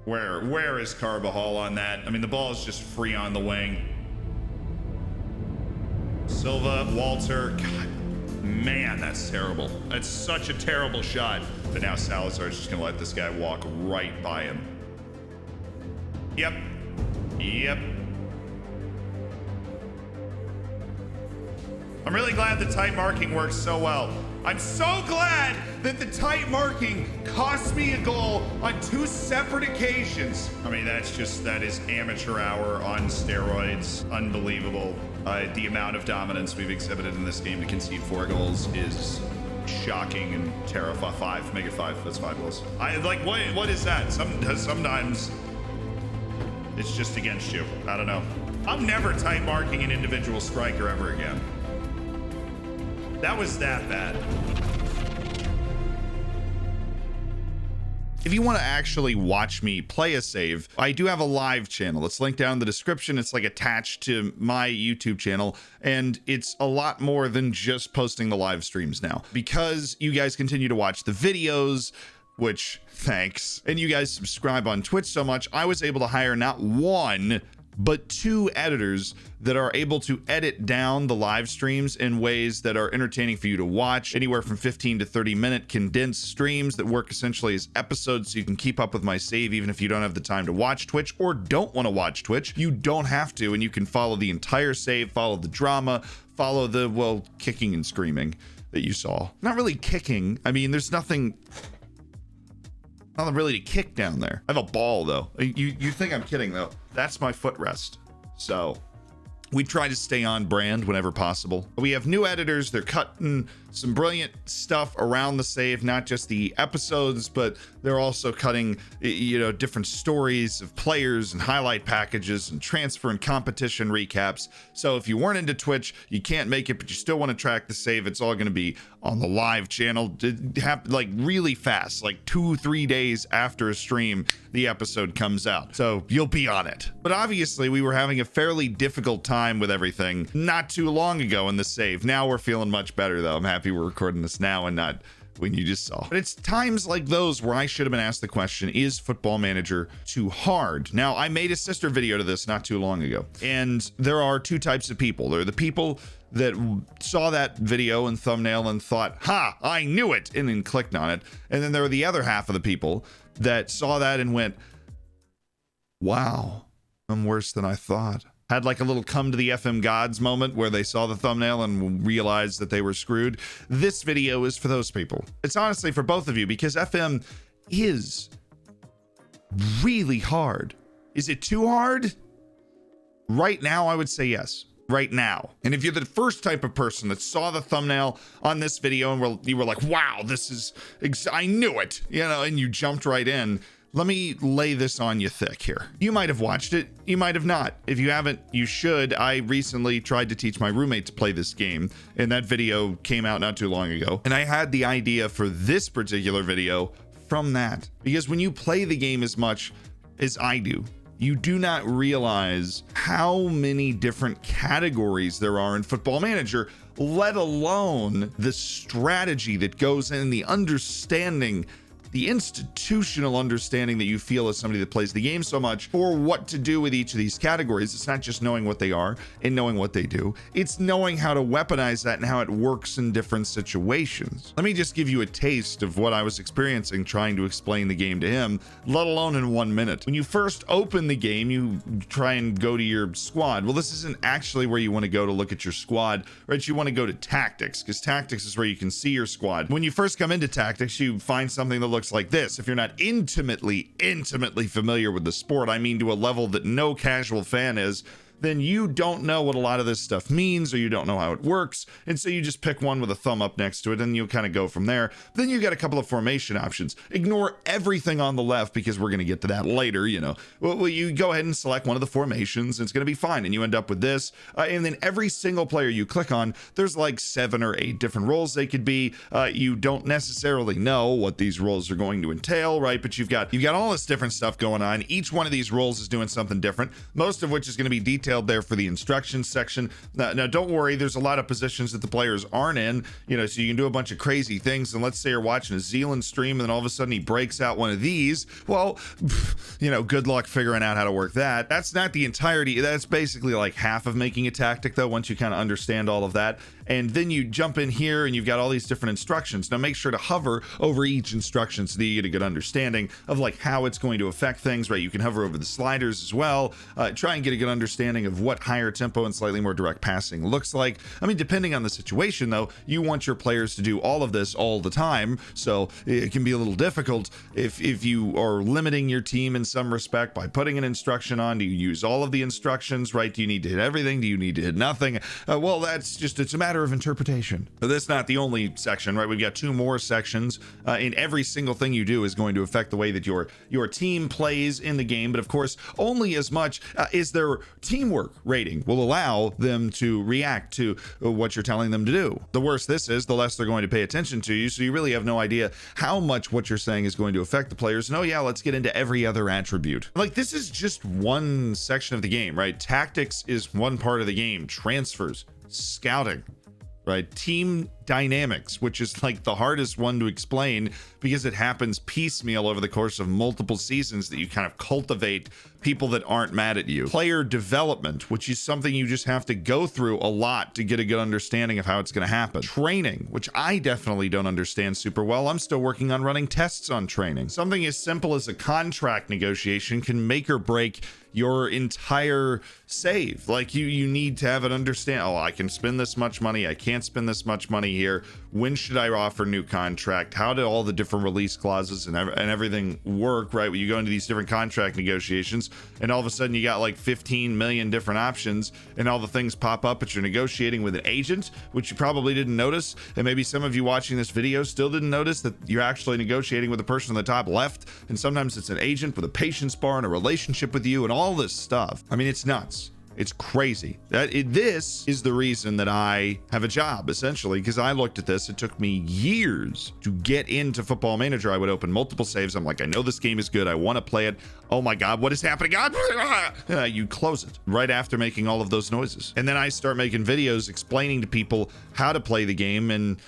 Where is Carbajal on that? I mean, the ball is just free on the wing. Silva, Walter, God, man, that's terrible. That's such a terrible shot. But now Salazar's just gonna let this guy walk right by him. Yep. I'm really glad the tight marking works so well. I'm so glad that the tight marking cost me a goal on 2 separate occasions. I mean, that is amateur hour on steroids. Unbelievable. The amount of dominance we've exhibited in this game to concede 4 goals is shocking and terrifying. 5, make it 5. That's 5 goals. What is that? Sometimes it's just against you. I don't know. I'm never tight marking an individual striker ever again. That was that bad. If you want to actually watch me play a save, I do have a live channel. It's linked down in the description. It's like attached to my YouTube channel, and it's a lot more than just posting the live streams now. Because you guys continue to watch the videos, which thanks, and you guys subscribe on Twitch so much, I was able to hire not 1, but 2 editors that are able to edit down the live streams in ways that are entertaining for you to watch. Anywhere from 15 to 30-minute condensed streams that work essentially as episodes, so you can keep up with my save even if you don't have the time to watch Twitch or don't want to watch Twitch. You don't have to, and you can follow the entire save, follow the drama, follow the, well, kicking and screaming that you saw. Not really kicking. I mean, there's nothing really to kick down there. I have a ball though. You think I'm kidding though. That's my footrest. So we try to stay on brand whenever possible. We have new editors. They're cutting some brilliant stuff around the save, not just the episodes, but they're also cutting, you know, different stories of players and highlight packages and transfer and competition recaps. So if you weren't into Twitch, you can't make it, but you still want to track the save, it's all going to be on the live channel. Like really fast, like 2-3 days after a stream, the episode comes out. So you'll be on it. But obviously we were having a fairly difficult time with everything not too long ago in the save. Now we're feeling much better though. I'm happy we're recording this now and not when you just saw. But it's times like those where I should have been asked the question, is Football Manager too hard? Now, I made a sister video to this not too long ago, and there are 2 types of people. There are the people that saw that video and thumbnail and thought, ha, I knew it, and then clicked on it. And then there are the other half of the people that saw that and went, wow, I'm worse than I thought. Had like a little come to the FM gods moment where they saw the thumbnail and realized that they were screwed. This video is for those people. It's honestly for both of you, because FM is really hard. Is it too hard? Right now, I would say yes. Right now. And if you're the first type of person that saw the thumbnail on this video and you were like, wow, this is, I knew it, you know, and you jumped right in, let me lay this on you thick here. You might have watched it, you might have not. If you haven't, you should. I recently tried to teach my roommate to play this game, and that video came out not too long ago. And I had the idea for this particular video from that. Because when you play the game as much as I do, you do not realize how many different categories there are in Football Manager, let alone the strategy that goes in, the understanding, the institutional understanding that you feel as somebody that plays the game so much for what to do with each of these categories. It's not just knowing what they are and knowing what they do. It's knowing how to weaponize that and how it works in different situations. Let me just give you a taste of what I was experiencing trying to explain the game to him, let alone in 1 minute. When you first open the game, you try and go to your squad. Well, this isn't actually where you want to go to look at your squad, right? You want to go to tactics, because tactics is where you can see your squad. When you first come into tactics, you find something that looks like this. If you're not intimately familiar with the sport, I mean to a level that no casual fan is, then you don't know what a lot of this stuff means, or you don't know how it works, and so you just pick one with a thumb up next to it and you'll kind of go from there. Then you got a couple of formation options. Ignore everything on the left because we're going to get to that later, you know. Well, you go ahead and select one of the formations and it's going to be fine, and you end up with this, and then every single player you click on, there's like 7 or 8 different roles they could be. You don't necessarily know what these roles are going to entail, right? But you've got all this different stuff going on. Each one of these roles is doing something different, most of which is going to be detailed detailed there for the instructions section. Now don't worry, there's a lot of positions that the players aren't in, you know, so you can do a bunch of crazy things. And let's say you're watching a Zealand stream and then all of a sudden he breaks out one of these. Well, you know, good luck figuring out how to work that. That's not the entirety. That's basically like half of making a tactic, though, once you kind of understand all of that. And then you jump in here and you've got all these different instructions. Now make sure to hover over each instruction so that you get a good understanding of like how it's going to affect things, right? You can hover over the sliders as well. Try and get a good understanding of what higher tempo and slightly more direct passing looks like. I mean, depending on the situation though, you want your players to do all of this all the time. So it can be a little difficult if you are limiting your team in some respect by putting an instruction on. Do you use all of the instructions, right? Do you need to hit everything? Do you need to hit nothing? Well, that's just, it's a matter of interpretation. But that's not the only section, right? We've got two more sections. In every single thing you do is going to affect the way that your team plays in the game. But of course, only as much as their teamwork rating will allow them to react to what you're telling them to do. The worse this is, the less they're going to pay attention to you. So you really have no idea how much what you're saying is going to affect the players. And oh yeah, let's get into every other attribute. Like, this is just one section of the game, right? Tactics is one part of the game. Transfers, scouting, right? Team dynamics, which is like the hardest one to explain because it happens piecemeal over the course of multiple seasons that you kind of cultivate people that aren't mad at you. Player development, which is something you just have to go through a lot to get a good understanding of how it's going to happen. Training, which I definitely don't understand super well. I'm still working on running tests on training. Something as simple as a contract negotiation can make or break your entire save. Like you need to have an understand, oh, I can spend this much money, I can't spend this much money here. When should I offer new contract? How do all the different release clauses and everything work, right? When you go into these different contract negotiations and all of a sudden you got like 15 million different options and all the things pop up, but you're negotiating with an agent, which you probably didn't notice. And maybe some of you watching this video still didn't notice that you're actually negotiating with the person on the top left. And sometimes it's an agent with a patience bar and a relationship with you and all this stuff. I mean, it's nuts. It's crazy. This is the reason that I have a job, essentially, because I looked at this. It took me years to get into Football Manager. I would open multiple saves. I'm like, I know this game is good. I want to play it. Oh my God, what is happening? You close it right after making all of those noises. And then I start making videos explaining to people how to play the game. And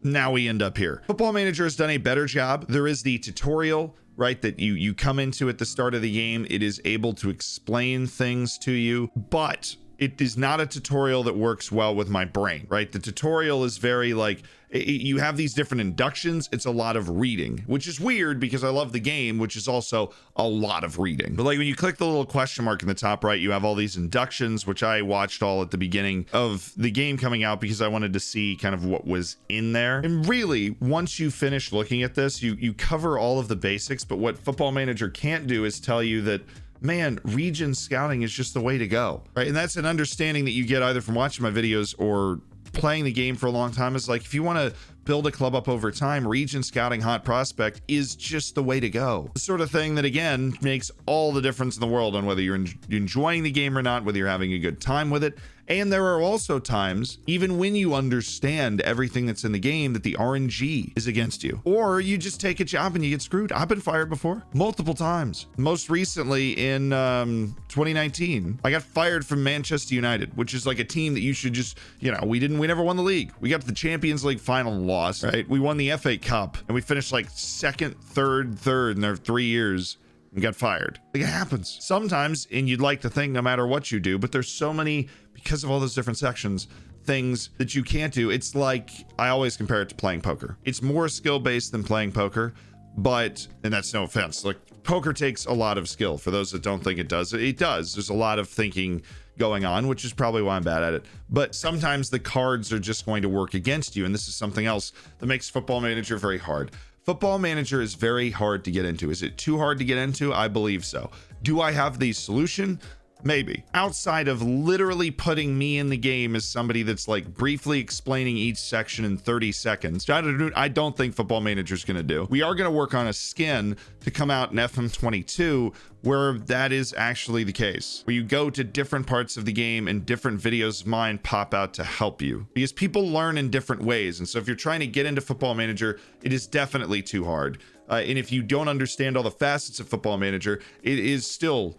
now we end up here. Football Manager has done a better job. There is the tutorial, right, that you come into at the start of the game. It is able to explain things to you, but it is not a tutorial that works well with my brain, right? The tutorial is very like, you have these different inductions. It's a lot of reading, which is weird because I love the game, which is also a lot of reading. But like when you click the little question mark in the top right, you have all these inductions, which I watched all at the beginning of the game coming out because I wanted to see kind of what was in there. And really, once you finish looking at this, you cover all of the basics. But what Football Manager can't do is tell you that, man, region scouting is just the way to go, right? And that's an understanding that you get either from watching my videos or playing the game for a long time. Is like, if you want to build a club up over time, region scouting hot prospect is just the way to go. The sort of thing that, again, makes all the difference in the world on whether you're enjoying the game or not, whether you're having a good time with it. And there are also times, even when you understand everything that's in the game, that the RNG is against you, or you just take a job and you get screwed. I've been fired before, multiple times. Most recently in 2019, I got fired from Manchester United, which is like a team that you should just, you know, we never won the league. We got to the Champions League final and lost, right? We won the FA Cup and we finished like second, third in their 3 years. And got fired. Like, it happens sometimes, and you'd like to think no matter what you do, but there's so many, because of all those different sections, things that you can't do. It's like, I always compare it to playing poker. It's more skill-based than playing poker, but, and that's no offense, like, poker takes a lot of skill. For those that don't think it does, it does. There's a lot of thinking going on, which is probably why I'm bad at it. But sometimes the cards are just going to work against you, and this is something else that makes Football Manager very hard. Football Manager is very hard to get into. Is it too hard to get into? I believe so. Do I have the solution? Maybe. Outside of literally putting me in the game as somebody that's like briefly explaining each section in 30 seconds, I don't think Football Manager is going to do. We are going to work on a skin to come out in FM22 where that is actually the case, where you go to different parts of the game and different videos of mine pop out to help you, because people learn in different ways. And so if you're trying to get into Football Manager, it is definitely too hard. And if you don't understand all the facets of Football Manager, it is still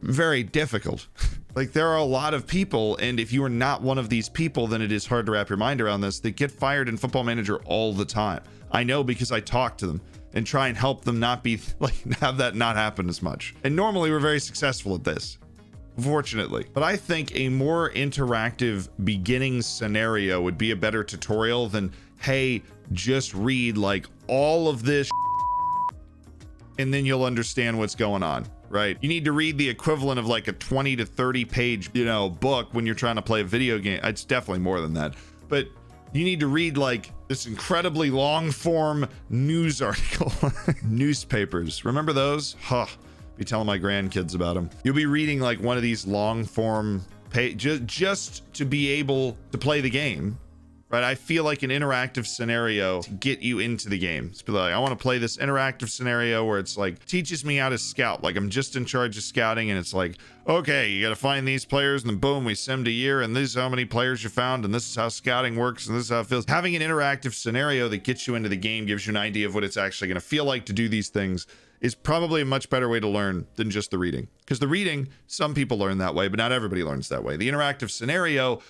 very difficult. Like, there are a lot of people, and if you are not one of these people, then it is hard to wrap your mind around this, that get fired in Football Manager all the time. I know, because I talk to them and try and help them not be like, have that not happen as much. And normally we're very successful at this, fortunately. But I think a more interactive beginning scenario would be a better tutorial than, hey, just read like all of this and then you'll understand what's going on, right? You need to read the equivalent of like a 20 to 30 page, book when you're trying to play a video game. It's definitely more than that, but you need to read like this incredibly long form news article. Newspapers, remember those? Be telling my grandkids about them. You'll be reading like one of these long form just to be able to play the game, right? I feel like an interactive scenario to get you into the game. It's like, I want to play this interactive scenario where it's like teaches me how to scout. Like, I'm just in charge of scouting, and it's like, okay, you got to find these players, and then boom, we simmed a year, and this is how many players you found, and this is how scouting works, and this is how it feels. Having an interactive scenario that gets you into the game, gives you an idea of what it's actually going to feel like to do these things, is probably a much better way to learn than just the reading. Because the reading, some people learn that way, but not everybody learns that way. The interactive scenario,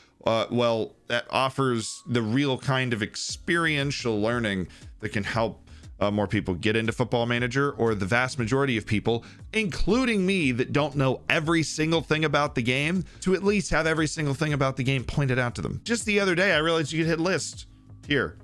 well, that offers the real kind of experiential learning that can help more people get into Football Manager, or the vast majority of people, including me, that don't know every single thing about the game, to at least have every single thing about the game pointed out to them. Just the other day, I realized you could hit list here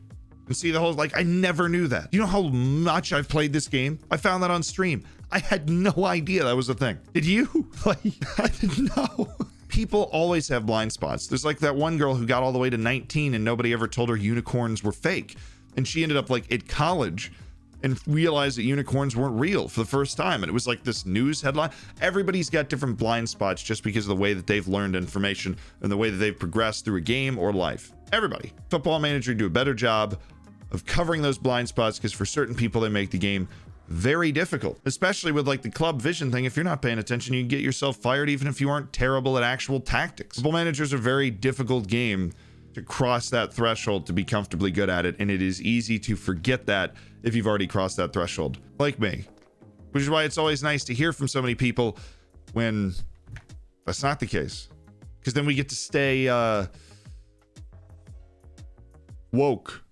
and see the whole, like, I never knew that. You know how much I've played this game? I found that on stream. I had no idea that was a thing. Did you? Like, I didn't know. People always have blind spots. There's like that one girl who got all the way to 19 and nobody ever told her unicorns were fake. And she ended up like at college and realized that unicorns weren't real for the first time. And it was like this news headline. Everybody's got different blind spots just because of the way that they've learned information and the way that they've progressed through a game or life. Everybody. Football Manager do a better job of covering those blind spots, because for certain people, they make the game very difficult, especially with like the club vision thing. If you're not paying attention, you can get yourself fired even if you aren't terrible at actual tactics. Football Manager is a very difficult game to cross that threshold to be comfortably good at it, and it is easy to forget that if you've already crossed that threshold, like me. Which is why it's always nice to hear from so many people when that's not the case, because then we get to stay woke.